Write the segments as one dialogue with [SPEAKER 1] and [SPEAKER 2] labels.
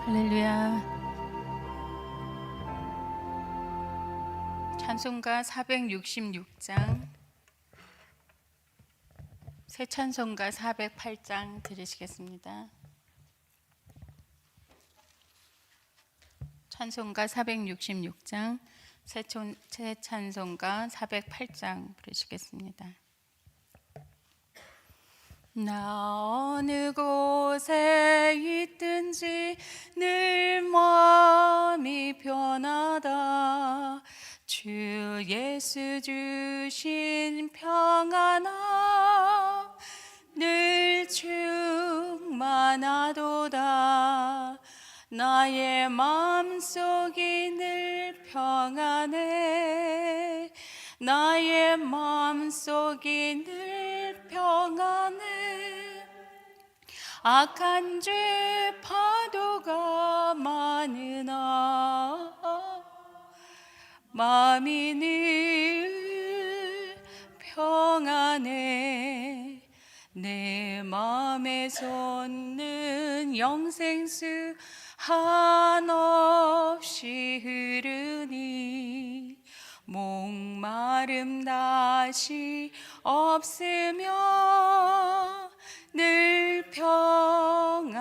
[SPEAKER 1] 할렐루야. 찬송가 466장, 새 찬송가 408장 들으시겠습니다. 찬송가 466장, 새 찬송가 408장 부르시겠습니다. 나 어느 곳에 있든지 늘 마음이 편하다. 주 예수 주신 평안아 늘 충만하도다. 나의 마음속이 늘 평안해. 나의 마음속이 늘 평안해. 악한 죄 파도가 많으나 마음이 늘 평안해. 내 마음에 솟는 영생수 한없이 흐르니 목마름 다시 없으며 늘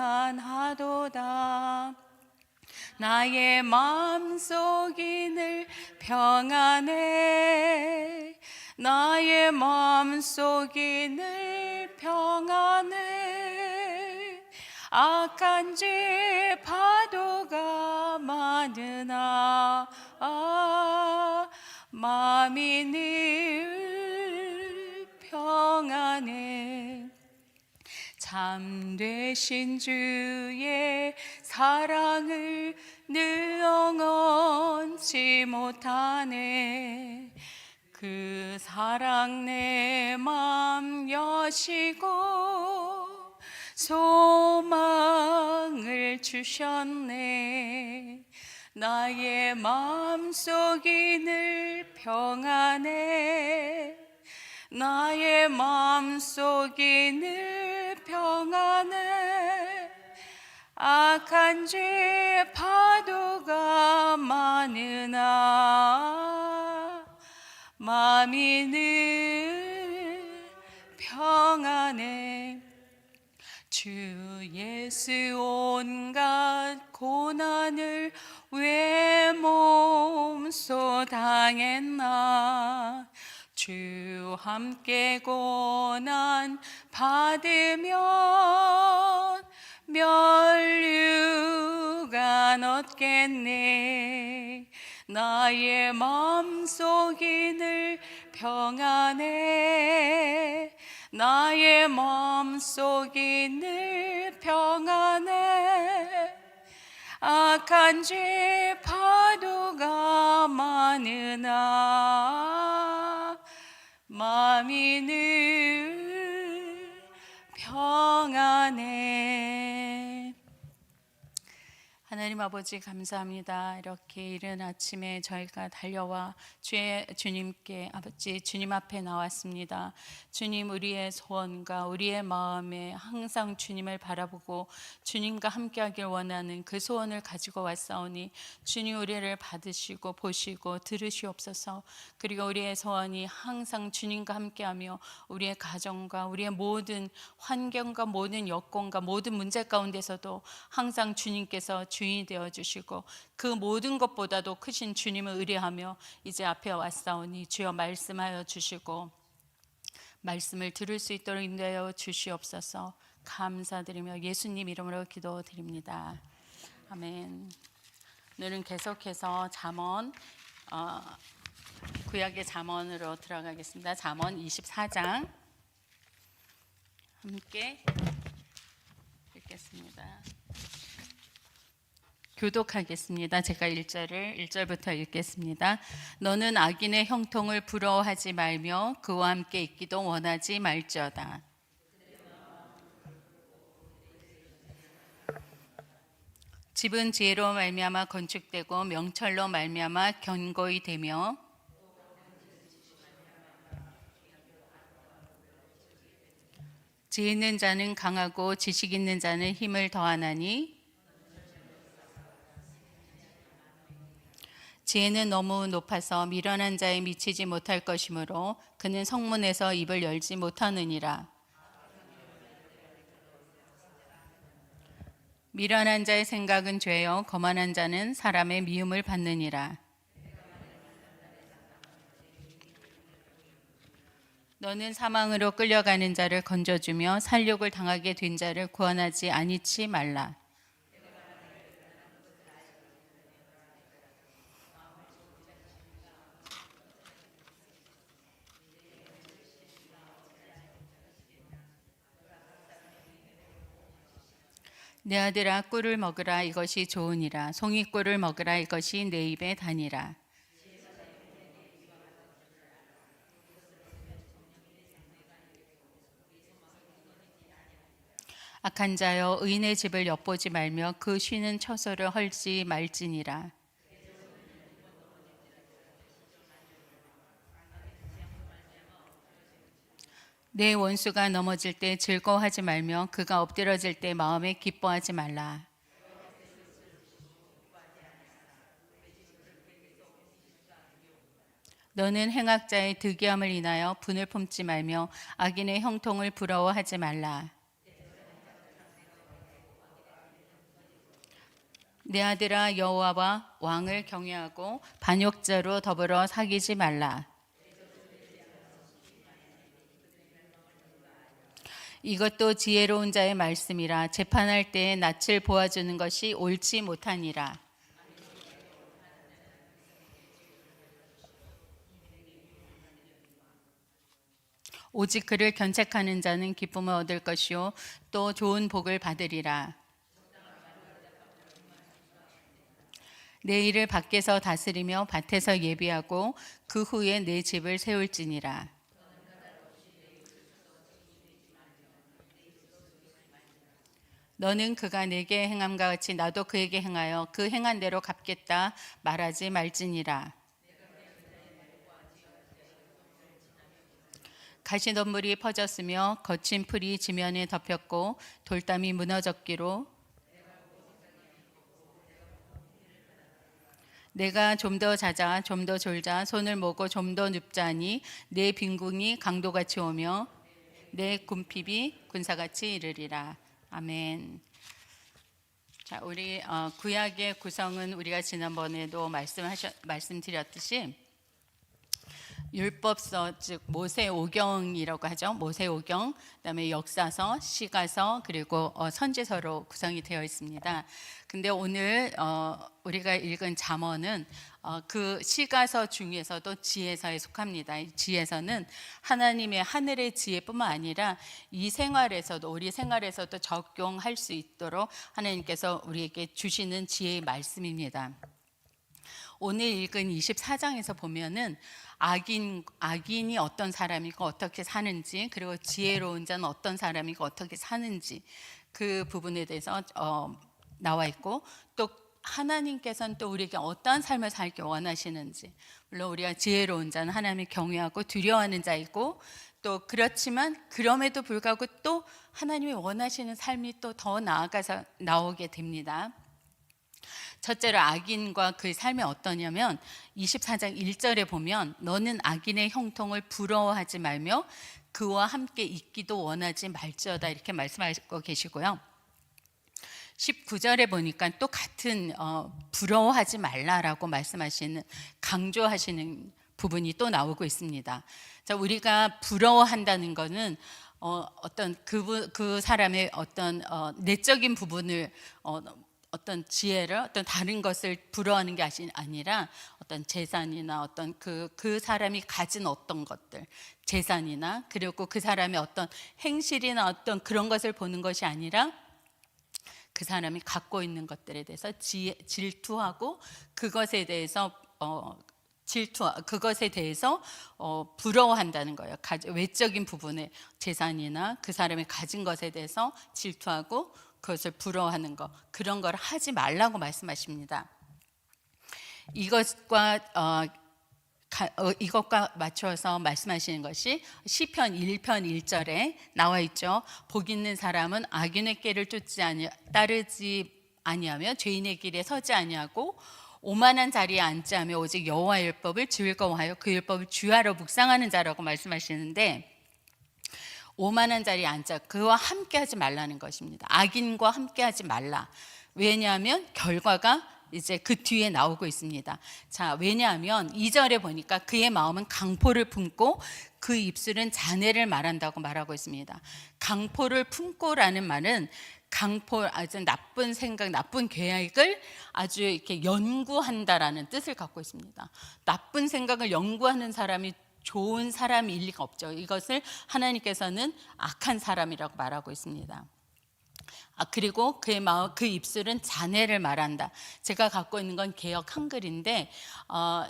[SPEAKER 1] 평안하도다. 나의 마음속이 늘 평안해. 나의 마음속이 늘 평안해. 악한 죄 파도가 많으나 마음이 늘 평안해. 참되신 주의 사랑을 늘 영원치 못하네. 그 사랑 내 맘 여시고 소망을 주셨네. 나의 마음속이 늘 평안해. 나의 마음속이 늘 평안해. 악한 죄 파도가 많으나 마음이 늘 평안해. 주 예수 온갖 고난을 왜 몸소 당했나. 주 함께 고난 받으면 면류관 얻겠네. 나의 마음속이 늘 평안해. 나의 마음속이 늘 평안해. 악한 죄 파도가 많으나 마음이 늘 평안해. 하나님 아버지 감사합니다. 이렇게 이른 아침에 저희가 달려와 주님께 아버지 주님 앞에 나왔습니다. 주님, 우리의 소원과 우리의 마음에 항상 주님을 바라보고 주님과 함께하길 원하는 그 소원을 가지고 왔사오니 주님, 우리를 받으시고 보시고 들으시옵소서. 그리고 우리의 소원이 항상 주님과 함께하며 우리의 가정과 우리의 모든 환경과 모든 여건과 모든 문제 가운데서도 항상 주님께서 주인이 되어주시고 그 모든 것보다도 크신 주님을 의뢰하며 이제 앞에 왔사오니 주여 말씀하여 주시고 말씀을 들을 수 있도록 인도하여 주시옵소서. 감사드리며 예수님 이름으로 기도드립니다. 아멘. 오늘은 계속해서 잠언 구약의 잠언으로 들어가겠습니다. 잠언 24장 함께 읽겠습니다. 교독하겠습니다. 제가 1절부터 읽겠습니다. 너는 악인의 형통을 부러워하지 말며 그와 함께 있기도 원하지 말지어다. 집은 지혜로 말미암아 건축되고 명철로 말미암아 견고히 되며 지혜 있는 자는 강하고 지식 있는 자는 힘을 더하나니 지혜는 너무 높아서 미련한 자에 미치지 못할 것이므로 그는 성문에서 입을 열지 못하느니라. 미련한 자의 생각은 죄요 거만한 자는 사람의 미움을 받느니라. 너는 사망으로 끌려가는 자를 건져주며 살육을 당하게 된 자를 구원하지 아니치 말라. 내 아들아 꿀을 먹으라 이것이 좋으니라. 송이꿀을 먹으라 이것이 내 입에 다니라. 악한 자여 의인의 집을 엿보지 말며 그 쉬는 처소를 헐지 말지니라. 내 원수가 넘어질 때 즐거워하지 말며 그가 엎드러질 때 마음에 기뻐하지 말라. 너는 행악자의 득이함을 인하여 분을 품지 말며 악인의 형통을 부러워하지 말라. 내 아들아 여호와와 왕을 경외하고 반역자로 더불어 사귀지 말라. 이것도 지혜로운 자의 말씀이라. 재판할 때에 낯을 보아주는 것이 옳지 못하니라. 오직 그를 견책하는 자는 기쁨을 얻을 것이요 또 좋은 복을 받으리라. 내 일을 밖에서 다스리며 밭에서 예비하고 그 후에 내 집을 세울지니라. 너는 그가 내게 행함과 같이 나도 그에게 행하여 그 행한 대로 갚겠다 말하지 말지니라. 가시덤불이 퍼졌으며 거친 풀이 지면에 덮였고 돌담이 무너졌기로 내가 좀 더 자자 좀 더 졸자 손을 모고 좀 더 눕자니 내 빈궁이 강도같이 오며 내 궁핍이 군사같이 이르리라. 아멘. 자, 우리 구약의 구성은 우리가 지난번에도 말씀드렸듯이 율법서 즉 모세오경이라고 하죠. 모세오경, 그다음에 역사서, 시가서 그리고 선지서로 구성이 되어 있습니다. 근데 오늘 우리가 읽은 잠언은 그 시가서 중에서도 지혜서에 속합니다. 이 지혜서는 하나님의 하늘의 지혜뿐만 아니라 이 생활에서도 우리 생활에서도 적용할 수 있도록 하나님께서 우리에게 주시는 지혜의 말씀입니다. 오늘 읽은 24장에서 보면은 악인이 어떤 사람이고 어떻게 사는지, 그리고 지혜로운 자는 어떤 사람이고 어떻게 사는지 그 부분에 대해서 나와 있고, 또 하나님께서는 또 우리에게 어떠한 삶을 살기 원하시는지, 물론 우리가 지혜로운 자는 하나님을 경외하고 두려워하는 자이고, 또 그렇지만 그럼에도 불구하고 또 하나님이 원하시는 삶이 또 더 나아가서 나오게 됩니다. 첫째로 악인과 그의 삶이 어떠냐면 24장 1절에 보면 너는 악인의 형통을 부러워하지 말며 그와 함께 있기도 원하지 말지어다 이렇게 말씀하고 계시고요. 19절에 보니까 또 같은 부러워하지 말라라고 말씀하시는, 강조하시는 부분이 또 나오고 있습니다. 자, 우리가 부러워한다는 것은 어떤 그 사람의 어떤 내적인 부분을 어떤 지혜를, 어떤 다른 것을 부러워하는 게 아니라 어떤 재산이나 어떤 그 사람이 가진 어떤 것들, 재산이나 그리고 그 사람의 어떤 행실이나 어떤 그런 것을 보는 것이 아니라 그 사람이 갖고 있는 것들에 대해서 질투하고 그것에 대해서 부러워한다는 거예요. 외적인 부분의 재산이나 그 사람이 가진 것에 대해서 질투하고 그것을 부러워하는 것, 그런 걸 하지 말라고 말씀하십니다. 이것과 맞춰서 말씀하시는 것이 시편 1편 1절에 나와 있죠. 복 있는 사람은 악인의 길을 따르지 아니하며 죄인의 길에 서지 아니하고 오만한 자리에 앉지 않으며 오직 여호와의 율법을 즐거워하여 그 율법을 주야로 묵상하는 자라고 말씀하시는데, 오만한 자리에 앉아 그와 함께하지 말라는 것입니다. 악인과 함께하지 말라. 왜냐하면 결과가 이제 그 뒤에 나오고 있습니다. 자, 왜냐하면 2절에 보니까 그의 마음은 강포를 품고 그 입술은 잔해를 말한다고 말하고 있습니다. 강포를 품고라는 말은 강포, 아주 나쁜 생각, 나쁜 계획을 아주 이렇게 연구한다라는 뜻을 갖고 있습니다. 나쁜 생각을 연구하는 사람이 좋은 사람일 리가 없죠. 이것을 하나님께서는 악한 사람이라고 말하고 있습니다. 그리고 그의 마음, 그 입술은 잔해를 말한다. 제가 갖고 있는 건 개역 한글인데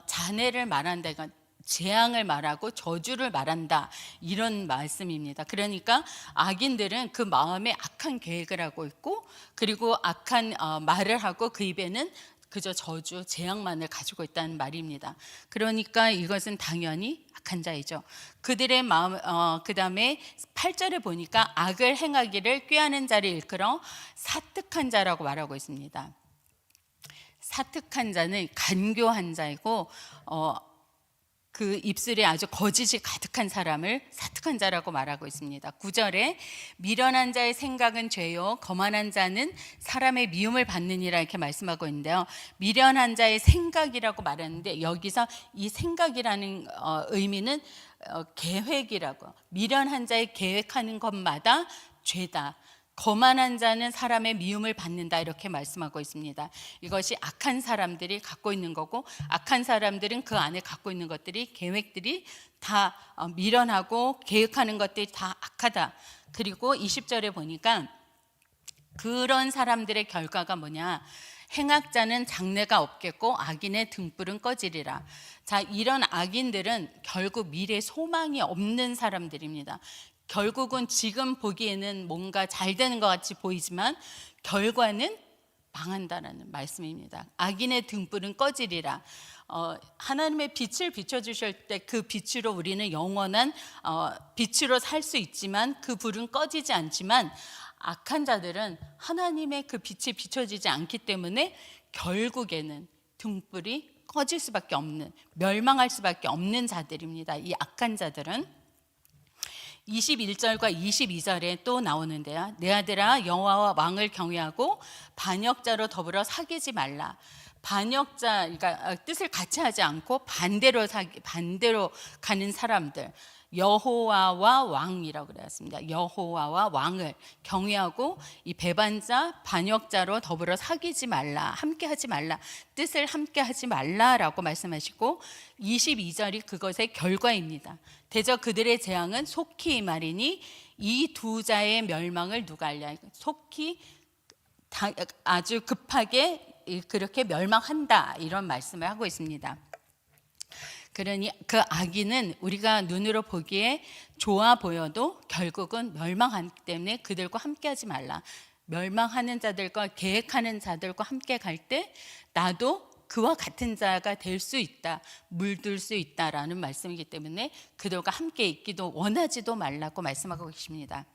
[SPEAKER 1] 잔해를 말한다, 이건 재앙을 말하고 저주를 말한다, 이런 말씀입니다. 그러니까 악인들은 그 마음에 악한 계획을 하고 있고, 그리고 악한 말을 하고 그 입에는 그저 저주, 재앙만을 가지고 있다는 말입니다. 그러니까 이것은 당연히 악한 자이죠. 그들의 마음, 그 다음에 8절에 보니까 악을 행하기를 꾀하는 자를 일컬어 사특한 자라고 말하고 있습니다. 사특한 자는 간교한 자이고, 그 입술에 아주 거짓이 가득한 사람을 사특한 자라고 말하고 있습니다. 9절에 미련한 자의 생각은 죄요 거만한 자는 사람의 미움을 받느니라, 이렇게 말씀하고 있는데요. 미련한 자의 생각이라고 말하는데, 여기서 이 생각이라는 의미는 계획이라고, 미련한 자의 계획하는 것마다 죄다, 거만한 자는 사람의 미움을 받는다, 이렇게 말씀하고 있습니다. 이것이 악한 사람들이 갖고 있는 거고, 악한 사람들은 그 안에 갖고 있는 것들이, 계획들이 다 미련하고 계획하는 것들이 다 악하다. 그리고 20절에 보니까 그런 사람들의 결과가 뭐냐, 행악자는 장래가 없겠고 악인의 등불은 꺼지리라. 자, 이런 악인들은 결국 미래 소망이 없는 사람들입니다. 결국은 지금 보기에는 뭔가 잘 되는 것 같이 보이지만 결과는 망한다라는 말씀입니다. 악인의 등불은 꺼지리라. 하나님의 빛을 비춰주실 때 그 빛으로 우리는 영원한 빛으로 살 수 있지만 그 불은 꺼지지 않지만, 악한 자들은 하나님의 그 빛이 비춰지지 않기 때문에 결국에는 등불이 꺼질 수밖에 없는, 멸망할 수밖에 없는 자들입니다. 이 악한 자들은 21절과 22절에 또 나오는데요. 내 아들아, 여호와와 왕을 경외하고 반역자로 더불어 사귀지 말라. 반역자, 그러니까 뜻을 같이 하지 않고 반대로 가는 사람들, 여호와와 왕이라고 그랬습니다. 여호와와 왕을 경외하고 이 배반자, 반역자로 더불어 사귀지 말라, 함께하지 말라, 뜻을 함께하지 말라라고 말씀하시고, 22절이 그것의 결과입니다. 대저 그들의 재앙은 속히 임하리니 이 두 자의 멸망을 누가 알랴. 속히 아주 급하게 그렇게 멸망한다, 이런 말씀을 하고 있습니다. 그러니 그 악인은 우리가 눈으로 보기에 좋아 보여도 결국은 멸망하기 때문에 그들과 함께하지 말라. 멸망하는 자들과 계획하는 자들과 함께 갈 때 나도 그와 같은 자가 될 수 있다, 물들 수 있다라는 말씀이기 때문에 그들과 함께 있기도 원하지도 말라고 말씀하고 계십니다.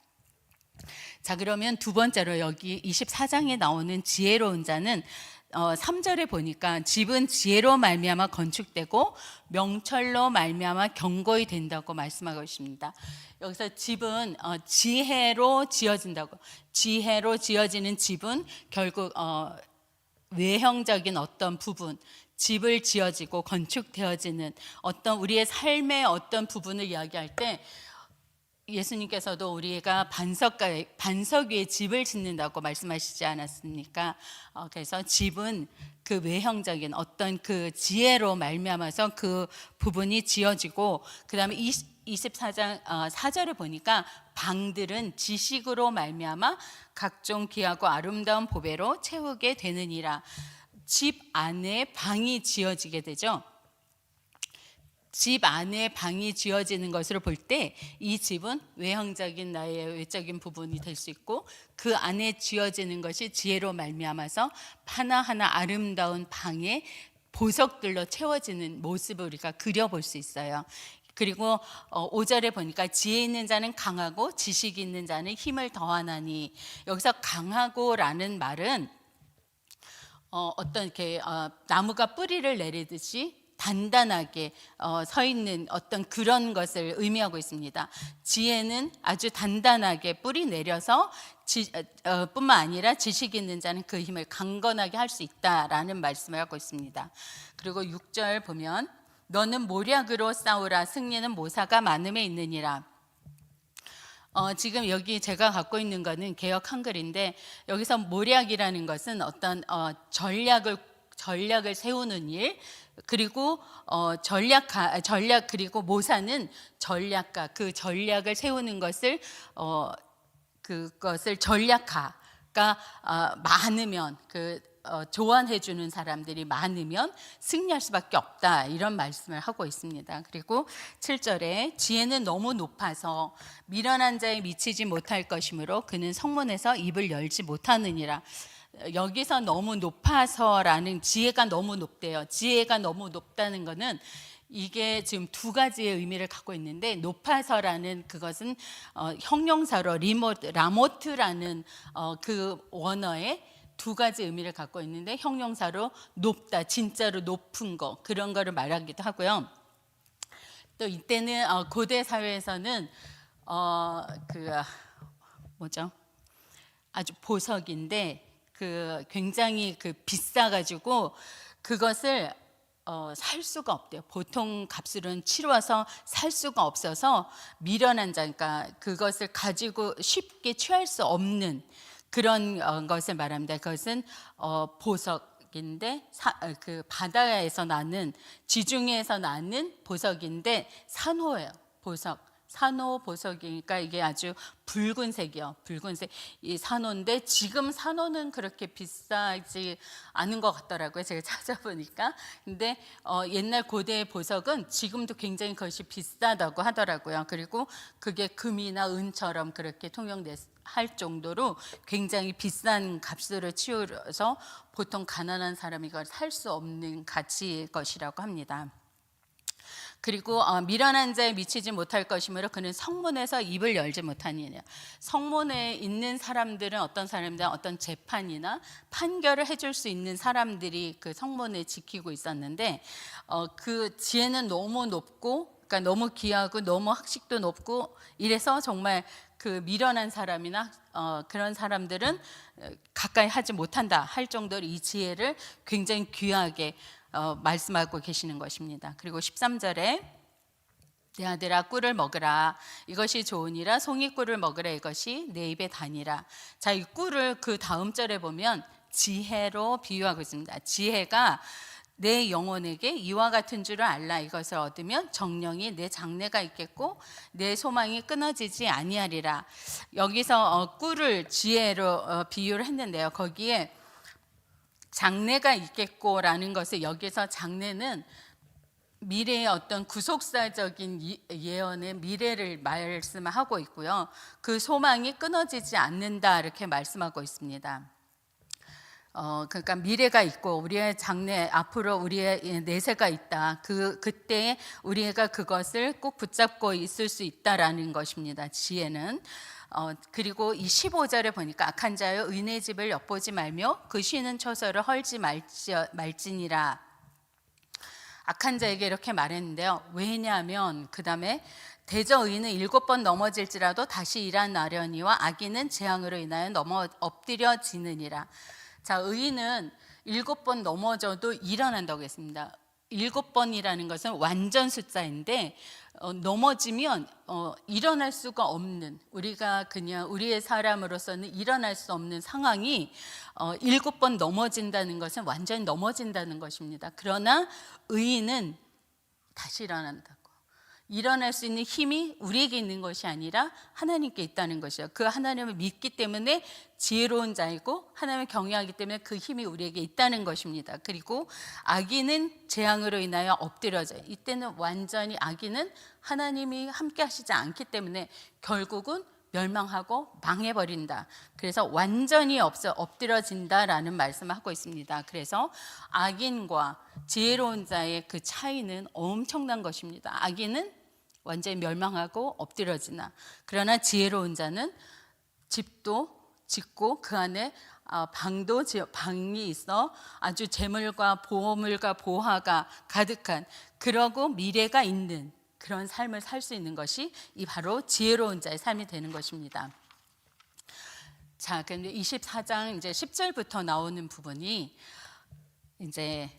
[SPEAKER 1] 자, 그러면 두 번째로 여기 24장에 나오는 지혜로운 자는 3절에 보니까 집은 지혜로 말미암아 건축되고 명철로 말미암아 견고히 된다고 말씀하고 있습니다. 여기서 집은 지혜로 지어진다고, 지혜로 지어지는 집은 결국 외형적인 어떤 부분, 집을 지어지고 건축되어지는 어떤 우리의 삶의 어떤 부분을 이야기할 때, 예수님께서도 우리가 반석 위에 집을 짓는다고 말씀하시지 않았습니까? 그래서 집은 그 외형적인 어떤 그 지혜로 말미암아서 그 부분이 지어지고, 그 다음에 24장 4절에 보니까 방들은 지식으로 말미암아 각종 귀하고 아름다운 보배로 채우게 되느니라. 집 안에 방이 지어지게 되죠. 집 안에 방이 지어지는 것으로 볼 때 이 집은 외형적인 나의 외적인 부분이 될 수 있고, 그 안에 지어지는 것이 지혜로 말미암아서 하나하나 아름다운 방에 보석들로 채워지는 모습을 우리가 그려볼 수 있어요. 그리고 5절에 보니까 지혜 있는 자는 강하고 지식이 있는 자는 힘을 더하나니, 여기서 강하고라는 말은 어떤 이렇게 나무가 뿌리를 내리듯이 단단하게 서 있는 어떤 그런 것을 의미하고 있습니다. 지혜는 아주 단단하게 뿌리 내려서 뿐만 아니라 지식 있는 자는 그 힘을 강건하게 할 수 있다라는 말씀을 하고 있습니다. 그리고 6절 보면 너는 모략으로 싸우라 승리는 모사가 많음에 있느니라. 지금 여기 제가 갖고 있는 거는 개역 한글인데 여기서 모략이라는 것은 어떤 전략을 세우는 일, 그리고 전략 그리고 모사는 전략가, 그 전략을 세우는 것을 그것을 전략가가 많으면 조언해 주는 사람들이 많으면 승리할 수밖에 없다, 이런 말씀을 하고 있습니다. 그리고 7절에 지혜는 너무 높아서 미련한 자에 미치지 못할 것이므로 그는 성문에서 입을 열지 못하느니라. 여기서 너무 높아서라는, 지혜가 너무 높대요. 지혜가 너무 높다는 것은 이게 지금 두 가지의 의미를 갖고 있는데, 높아서라는 그것은 형용사로 라모트라는 그 원어에 두 가지 의미를 갖고 있는데, 형용사로 높다, 진짜로 높은 거, 그런 거를 말하기도 하고요. 또 이때는 고대 사회에서는 아주 보석인데 굉장히 비싸가지고 그것을 살 수가 없대요. 보통 값으로는 치러서 살 수가 없어서 미련한 자, 그러니까 그것을 가지고 쉽게 취할 수 없는 그런 것을 말합니다. 그것은 보석인데 그 바다에서 나는, 지중해에서 나는 보석인데 산호예요. 산호 보석이니까 이게 아주 붉은색이요. 붉은색 이 산호인데 지금 산호는 그렇게 비싸지 않은 것 같더라고요. 제가 찾아보니까. 근데 옛날 고대의 보석은 지금도 굉장히 그것이 비싸다고 하더라고요. 그리고 그게 금이나 은처럼 그렇게 통용할 정도로 굉장히 비싼 값으로 치우려서 보통 가난한 사람이 이걸 살 수 없는 가치의 것이라고 합니다. 그리고 미련한 자에 미치지 못할 것이므로 그는 성문에서 입을 열지 못하니라. 성문에 있는 사람들은 어떤 재판이나 판결을 해줄 수 있는 사람들이 그 성문에 지키고 있었는데, 그 지혜는 너무 높고, 그러니까 너무 귀하고 너무 학식도 높고 이래서 정말 그 미련한 사람이나 그런 사람들은 가까이 하지 못한다 할 정도로 이 지혜를 굉장히 귀하게 말씀하고 계시는 것입니다. 그리고 13절에 내 아들아 꿀을 먹으라 이것이 좋으니라 송이 꿀을 먹으라 이것이 내 입에 다니라. 자, 이 꿀을 그 다음 절에 보면 지혜로 비유하고 있습니다. 지혜가 내 영혼에게 이와 같은 줄을 알라. 이것을 얻으면 정령이 내 장래가 있겠고 내 소망이 끊어지지 아니하리라. 여기서 꿀을 지혜로 비유를 했는데요. 거기에 장래가 있겠고라는 것을, 여기서 장래는 미래의 어떤 구속사적인 예언의 미래를 말씀하고 있고요. 그 소망이 끊어지지 않는다 이렇게 말씀하고 있습니다. 그러니까 미래가 있고 우리의 장래, 앞으로 우리의 내세가 있다. 그때 우리가 그것을 꼭 붙잡고 있을 수 있다라는 것입니다. 지혜는. 그리고 이 15절에 보니까 악한 자여 의인의 집을 엿보지 말며 그 쉬는 처소를 헐지 말지니라. 악한 자에게 이렇게 말했는데요. 왜냐하면 그 다음에 대저 의인은 7번 넘어질지라도 다시 일어나려니와 악인은 재앙으로 인하여 엎드려지느니라. 자, 의인은 7번 넘어져도 일어난다고 했습니다. 7번이라는 것은 완전 숫자인데 넘어지면 일어날 수가 없는, 우리가 그냥 우리의 사람으로서는 일어날 수 없는 상황이 7번 넘어진다는 것은 완전히 넘어진다는 것입니다. 그러나 의인은 다시 일어난다고. 일어날 수 있는 힘이 우리에게 있는 것이 아니라 하나님께 있다는 것이요. 그 하나님을 믿기 때문에 지혜로운 자이고 하나님을 경외하기 때문에 그 힘이 우리에게 있다는 것입니다. 그리고 악인은 재앙으로 인하여 엎드려져요. 이때는 완전히 악인은 하나님이 함께 하시지 않기 때문에 결국은 멸망하고 망해버린다. 그래서 완전히 엎드려진다라는 말씀을 하고 있습니다. 그래서 악인과 지혜로운 자의 그 차이는 엄청난 것입니다. 악인은 완전히 멸망하고 엎드려지나, 그러나 지혜로운 자는 집도 짓고 그 안에 방이 있어 아주 재물과 보물과 보화가 가득한, 그러고 미래가 있는 그런 삶을 살 수 있는 것이 이 바로 지혜로운 자의 삶이 되는 것입니다. 자, 근데 24장 이제 10절부터 나오는 부분이 이제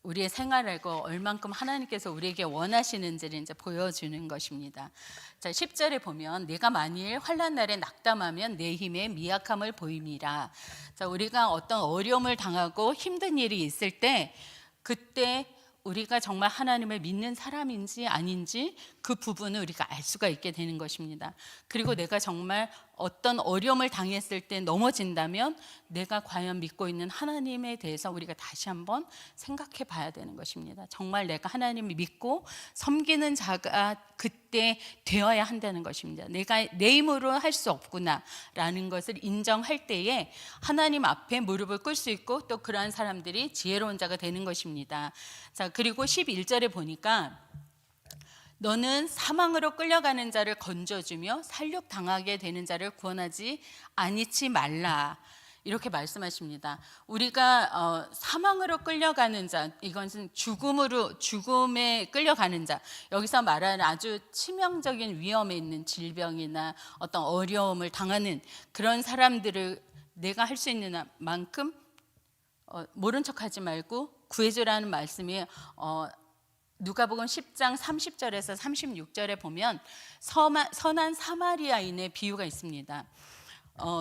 [SPEAKER 1] 우리의 생활하고 얼만큼 하나님께서 우리에게 원하시는지를 이제 보여주는 것입니다. 자, 10절에 보면 내가 만일 환난 날에 낙담하면 내 힘에 미약함을 보임이라. 자, 우리가 어떤 어려움을 당하고 힘든 일이 있을 때 그때 우리가 정말 하나님을 믿는 사람인지 아닌지 그 부분을 우리가 알 수가 있게 되는 것입니다. 그리고 내가 정말 어떤 어려움을 당했을 때 넘어진다면 내가 과연 믿고 있는 하나님에 대해서 우리가 다시 한번 생각해 봐야 되는 것입니다. 정말 내가 하나님을 믿고 섬기는 자가 그때 되어야 한다는 것입니다. 내가 내 힘으로 할 수 없구나 라는 것을 인정할 때에 하나님 앞에 무릎을 꿇을 수 있고 또 그러한 사람들이 지혜로운 자가 되는 것입니다. 자, 그리고 11절에 보니까 너는 사망으로 끌려가는 자를 건져주며 살육당하게 되는 자를 구원하지 아니치 말라, 이렇게 말씀하십니다. 우리가 사망으로 끌려가는 자, 이것은 죽음에 끌려가는 자, 여기서 말하는 아주 치명적인 위험에 있는 질병이나 어떤 어려움을 당하는 그런 사람들을 내가 할 수 있는 만큼 모른 척하지 말고 구해주라는 말씀이 누가복음 10장 30절에서 36절에 보면 선한 사마리아인의 비유가 있습니다.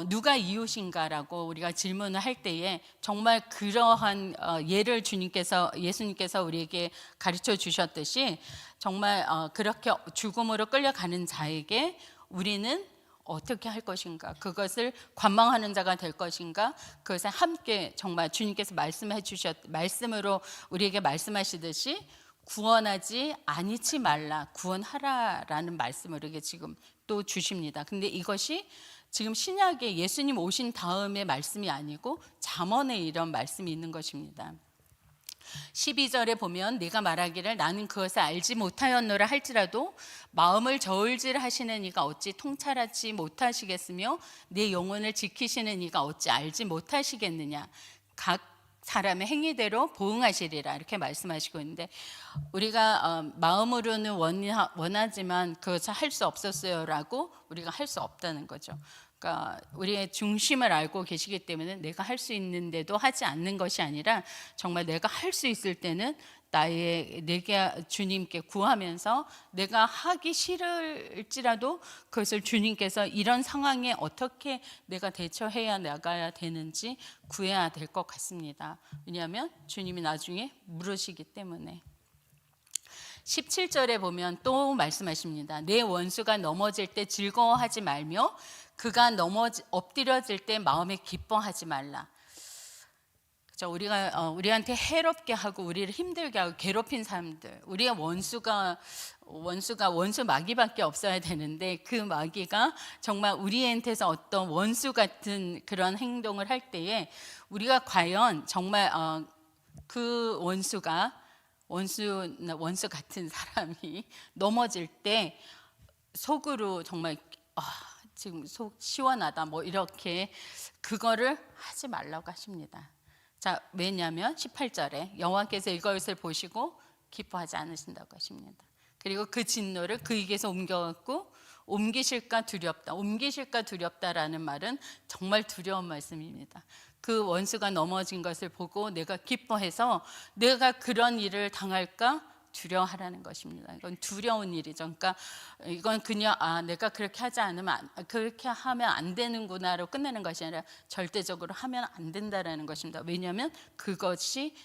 [SPEAKER 1] 누가 이웃인가라고 우리가 질문을 할 때에 정말 그러한 예를 예수님께서 우리에게 가르쳐 주셨듯이 정말 그렇게 죽음으로 끌려가는 자에게 우리는 어떻게 할 것인가, 그것을 관망하는 자가 될 것인가, 그것을 함께 정말 주님께서 말씀으로 우리에게 말씀하시듯이 구원하지 아니치 말라, 구원하라라는 말씀을 우리에게 지금 또 주십니다. 근데 이것이 지금 신약에 예수님 오신 다음의 말씀이 아니고 잠언에 이런 말씀이 있는 것입니다. 12절에 보면 내가 말하기를 나는 그것을 알지 못하였노라 할지라도 마음을 저울질 하시는 이가 어찌 통찰하지 못하시겠으며 내 영혼을 지키시는 이가 어찌 알지 못하시겠느냐, 각 사람의 행위대로 보응하시리라, 이렇게 말씀하시고 있는데 우리가 마음으로는 원하지만 그것을 할 수 없었어요라고 우리가 할 수 없다는 거죠. 그러니까 우리의 중심을 알고 계시기 때문에 내가 할 수 있는데도 하지 않는 것이 아니라 정말 내가 할 수 있을 때는 내게 주님께 구하면서 내가 하기 싫을지라도 그것을 주님께서 이런 상황에 어떻게 내가 대처해야 나가야 되는지 구해야 될 것 같습니다. 왜냐하면 주님이 나중에 물으시기 때문에. 17절에 보면 또 말씀하십니다. 내 원수가 넘어질 때 즐거워하지 말며 그가 엎드려질 때 마음에 기뻐하지 말라. 우리한테 해롭게 하고 우리를 힘들게 하고 괴롭힌 사람들, 우리의 원수 마귀밖에 없어야 되는데 그 마귀가 정말 우리한테서 어떤 원수 같은 그런 행동을 할 때에 우리가 과연 정말 그 원수 같은 사람이 넘어질 때 속으로 정말 지금 속 시원하다 뭐 이렇게 그거를 하지 말라고 하십니다. 자, 왜냐하면 18절에 여호와께서 이것을 보시고 기뻐하지 않으신다고 하십니다. 그리고 그 진노를 그에게서 옮기실까 두렵다라는 말은 정말 두려운 말씀입니다. 그 원수가 넘어진 것을 보고 내가 기뻐해서 내가 그런 일을 당할까 두려워하라는 것입니다. 이건 두려운 일이죠. 그러니까 이건 그냥 내가 그렇게 하면 안 되는구나로 끝내는 것이 아니라 절대적으로 하면 안 된다라는 것입니다. 왜냐하면 그것이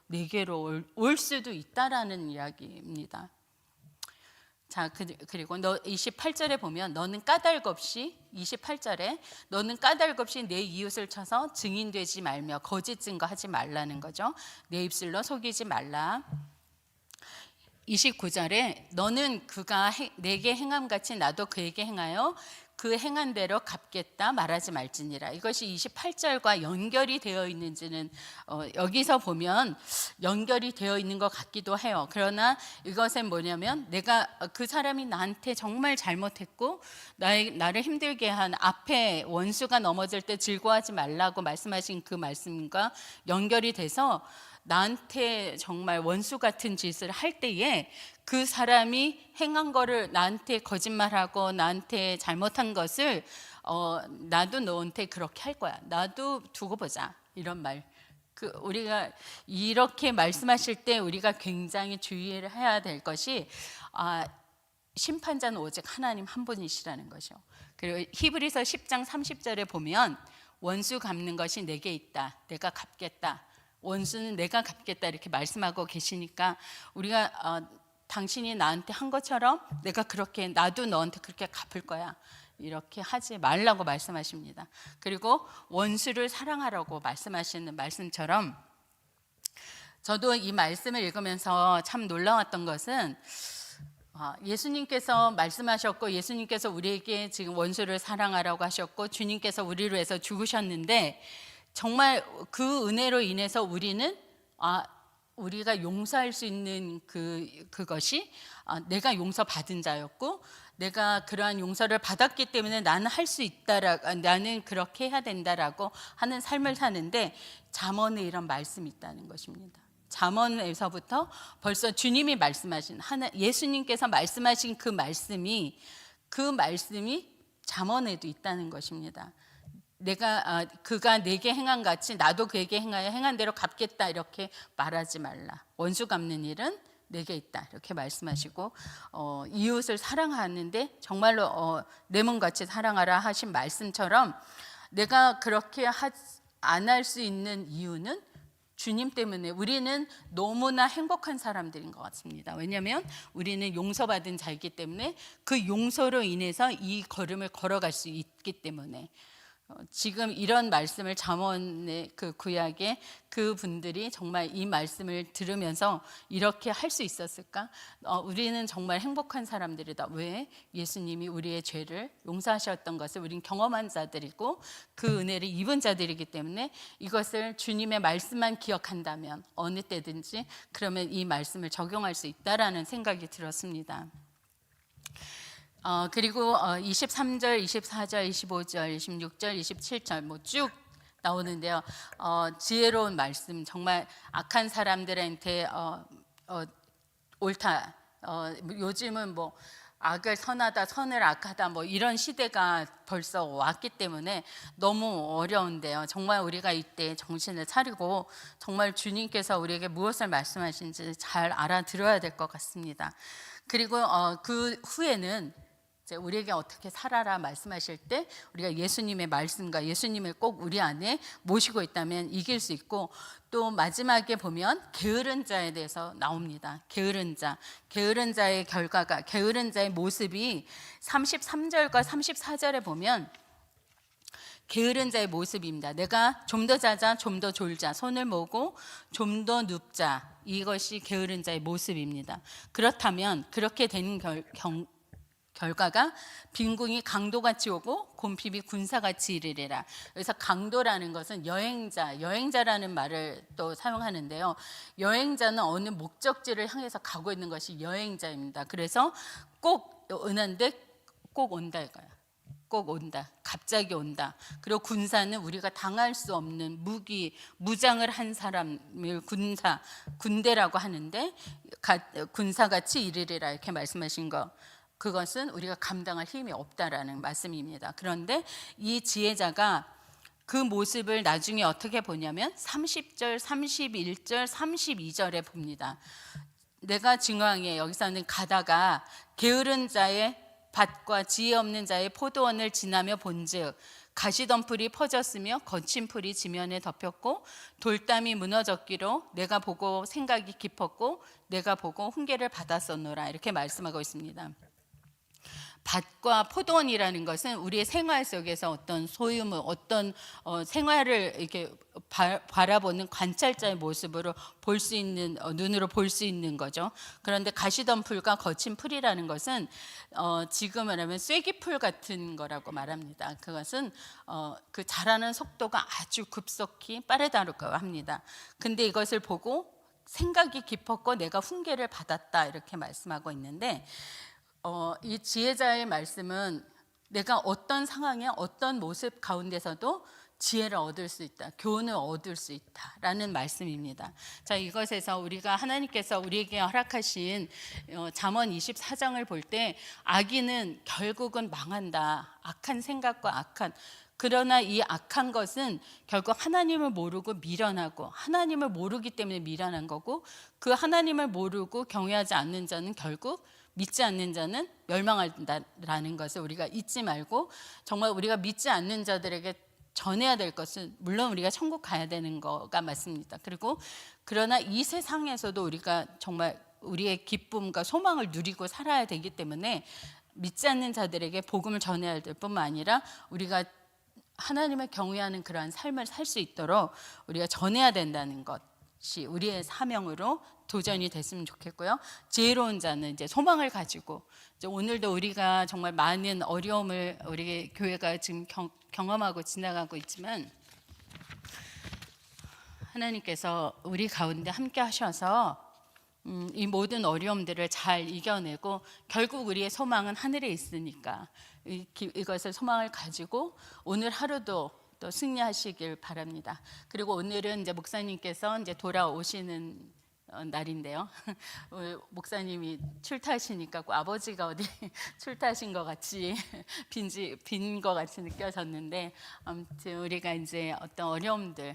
[SPEAKER 1] 내게로 올 수도 있다라는 이야기입니다. 자, 그리고 28절에 보면 너는 까닭 없이 28절에 너는 까닭 없이 내 이웃을 쳐서 증인되지 말며 거짓 증거하지 말라는 거죠. 내 입술로 속이지 말라. 29절에 너는 그가 내게 행함같이 나도 그에게 행하여 그 행한 대로 갚겠다 말하지 말지니라. 이것이 28절과 연결이 되어 있는지는 여기서 보면 연결이 되어 있는 것 같기도 해요. 그러나 이것은 뭐냐면 내가 그 사람이 나한테 정말 잘못했고 나를 힘들게 한 앞에 원수가 넘어질 때 즐거워하지 말라고 말씀하신 그 말씀과 연결이 돼서 나한테 정말 원수 같은 짓을 할 때에 그 사람이 행한 거를 나한테 거짓말하고 나한테 잘못한 것을 나도 너한테 그렇게 할 거야. 나도 두고 보자. 이런 말. 우리가 이렇게 말씀하실 때 우리가 굉장히 주의를 해야 될 것이 심판자는 오직 하나님 한 분이시라는 것이요. 그리고 히브리서 10장 30절에 보면 원수 갚는 것이 내게 있다. 내가 갚겠다. 원수는 내가 갚겠다 이렇게 말씀하고 계시니까 우리가 당신이 나한테 한 것처럼 내가 그렇게 나도 너한테 그렇게 갚을 거야 이렇게 하지 말라고 말씀하십니다. 그리고 원수를 사랑하라고 말씀하시는 말씀처럼 저도 이 말씀을 읽으면서 참 놀라웠던 것은 예수님께서 말씀하셨고 예수님께서 우리에게 지금 원수를 사랑하라고 하셨고 주님께서 우리를 위해서 죽으셨는데 정말 그 은혜로 인해서 우리는 우리가 용서할 수 있는 그것이 내가 용서받은 자였고 내가 그러한 용서를 받았기 때문에 나는 할 수 있다라고 나는 그렇게 해야 된다라고 하는 삶을 사는데 잠언에 이런 말씀이 있다는 것입니다. 잠언에서부터 벌써 주님이 말씀하신 예수님께서 말씀하신 그 말씀이 잠언에도 있다는 것입니다. 그가 내게 행한 같이 나도 그에게 행하여 행한 대로 갚겠다 이렇게 말하지 말라. 원수 갚는 일은 내게 있다 이렇게 말씀하시고 이웃을 사랑하는데 정말로 내 몸같이 사랑하라 하신 말씀처럼 내가 그렇게 안 할 수 있는 이유는 주님 때문에 우리는 너무나 행복한 사람들인 것 같습니다. 왜냐하면 우리는 용서받은 자이기 때문에 그 용서로 인해서 이 걸음을 걸어갈 수 있기 때문에 지금 이런 말씀을 잠언의 그 구약의 그 분들이 정말 이 말씀을 들으면서 이렇게 할 수 있었을까? 우리는 정말 행복한 사람들이다. 왜? 예수님이 우리의 죄를 용서하셨던 것을 우리는 경험한 자들이고 그 은혜를 입은 자들이기 때문에 이것을 주님의 말씀만 기억한다면 어느 때든지 그러면 이 말씀을 적용할 수 있다라는 생각이 들었습니다. 그리고 23절, 24절, 25절, 26절, 27절 뭐 쭉 나오는데요. 지혜로운 말씀 정말 악한 사람들한테 옳다. 요즘은 뭐 악을 선하다, 선을 악하다 뭐 이런 시대가 벌써 왔기 때문에 너무 어려운데요. 정말 우리가 이때 정신을 차리고 정말 주님께서 우리에게 무엇을 말씀하신지 잘 알아들어야 될 것 같습니다. 그리고 그 후에는 우리에게 어떻게 살아라 말씀하실 때 우리가 예수님의 말씀과 예수님을 꼭 우리 안에 모시고 있다면 이길 수 있고 또 마지막에 보면 게으른 자에 대해서 나옵니다. 게으른 자의 결과가 게으른 자의 모습이 33절과 34절에 보면 게으른 자의 모습입니다. 내가 좀 더 자자, 좀 더 졸자, 손을 모으고 좀 더 눕자 이것이 게으른 자의 모습입니다. 그렇다면 그렇게 되는 결과가 빈궁이 강도같이 오고 곰핍이 군사같이 이르리라. 그래서 강도라는 것은 여행자라는 말을 또 사용하는데요. 여행자는 어느 목적지를 향해서 가고 있는 것이 여행자입니다. 그래서 꼭 오는데 꼭 온다 이거야. 꼭 온다. 갑자기 온다. 그리고 군사는 우리가 당할 수 없는 무장을 한 사람을 군대라고 하는데 군사같이 이르리라 이렇게 말씀하신 거. 그것은 우리가 감당할 힘이 없다라는 말씀입니다. 그런데 이 지혜자가 그 모습을 나중에 어떻게 보냐면 30절, 31절, 32절에 봅니다. 내가 증왕에 여기서는 가다가 게으른 자의 밭과 지혜 없는 자의 포도원을 지나며 본즉 가시덤불이 퍼졌으며 거친 풀이 지면에 덮였고 돌담이 무너졌기로 내가 보고 생각이 깊었고 내가 보고 훈계를 받았었노라 이렇게 말씀하고 있습니다. 밭과 포도원이라는 것은 우리의 생활 속에서 어떤 소유물, 어떤 생활을 이렇게 바라보는 관찰자의 모습으로 볼 수 있는, 눈으로 볼 수 있는 거죠. 그런데 가시던 풀과 거친 풀이라는 것은 지금 말하면 쐐기풀 같은 거라고 말합니다. 그것은 그 자라는 속도가 아주 급속히 빠르다고 합니다. 근데 이것을 보고 생각이 깊었고 내가 훈계를 받았다 이렇게 말씀하고 있는데, 이 지혜자의 말씀은 내가 어떤 상황에 어떤 모습 가운데서도 지혜를 얻을 수 있다, 교훈을 얻을 수 있다라는 말씀입니다. 자, 이것에서 우리가 하나님께서 우리에게 허락하신 잠언 24장을 볼 때 악인은 결국은 망한다. 악한 생각과 그러나 이 악한 것은 결국 하나님을 모르고 미련하고, 하나님을 모르기 때문에 미련한 거고, 그 하나님을 모르고 경외하지 않는 자는 결국, 믿지 않는 자는 멸망한다라는 것을 우리가 잊지 말고, 정말 우리가 믿지 않는 자들에게 전해야 될 것은 물론 우리가 천국 가야 되는 거가 맞습니다. 그리고 그러나 이 세상에서도 우리가 정말 우리의 기쁨과 소망을 누리고 살아야 되기 때문에 믿지 않는 자들에게 복음을 전해야 될 뿐만 아니라 우리가 하나님을 경외하는 그러한 삶을 살 수 있도록 우리가 전해야 된다는 것이 우리의 사명으로 도전이 됐으면 좋겠고요. 지혜로운 자는 이제 소망을 가지고, 이제 오늘도 우리가 정말 많은 어려움을 우리 교회가 지금 경험하고 지나가고 있지만, 하나님께서 우리 가운데 함께 하셔서 이 모든 어려움들을 잘 이겨내고, 결국 우리의 소망은 하늘에 있으니까 이것을 소망을 가지고 오늘 하루도 또 승리하시길 바랍니다. 그리고 오늘은 이제 목사님께서 이제 돌아오시는 날인데요. 목사님이 출타하시니까 아버지가 어디 출타하신 것 같이 빈 것 같이 느껴졌는데, 아무튼 우리가 이제 어떤 어려움들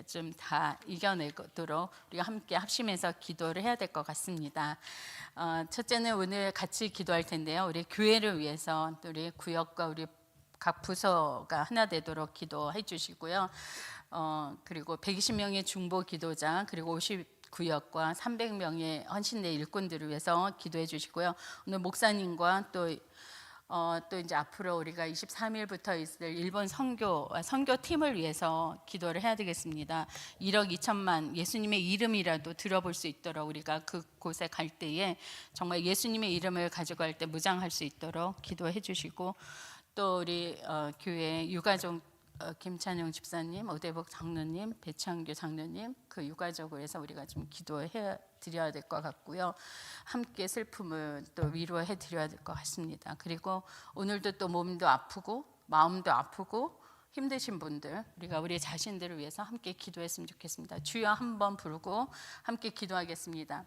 [SPEAKER 1] 좀 다 이겨내도록 우리가 함께 합심해서 기도를 해야 될 것 같습니다. 첫째는 오늘 같이 기도할 텐데요. 우리 교회를 위해서, 또 우리 구역과 우리 각 부서가 하나 되도록 기도해 주시고요. 그리고 120명의 중보 기도자, 그리고 50구역과 300명의 헌신대 일꾼들을 위해서 기도해 주시고요. 오늘 목사님과 또 이제 앞으로 우리가 23일부터 있을 일본 선교팀을 위해서 기도를 해야 되겠습니다. 1억 2천만 예수님의 이름이라도 들어볼 수 있도록 우리가 그곳에 갈 때에 정말 예수님의 이름을 가지고 갈 때 무장할 수 있도록 기도해 주시고, 또 우리 교회 유가족 김찬영 집사님, 오대복 장로님, 배창규 장로님, 그 유가족을 해서 우리가 좀 기도해 드려야 될 것 같고요. 함께 슬픔을 또 위로해 드려야 될 것 같습니다. 그리고 오늘도 또 몸도 아프고 마음도 아프고 힘드신 분들, 우리가 우리 자신들을 위해서 함께 기도했으면 좋겠습니다. 주여 한번 부르고 함께 기도하겠습니다.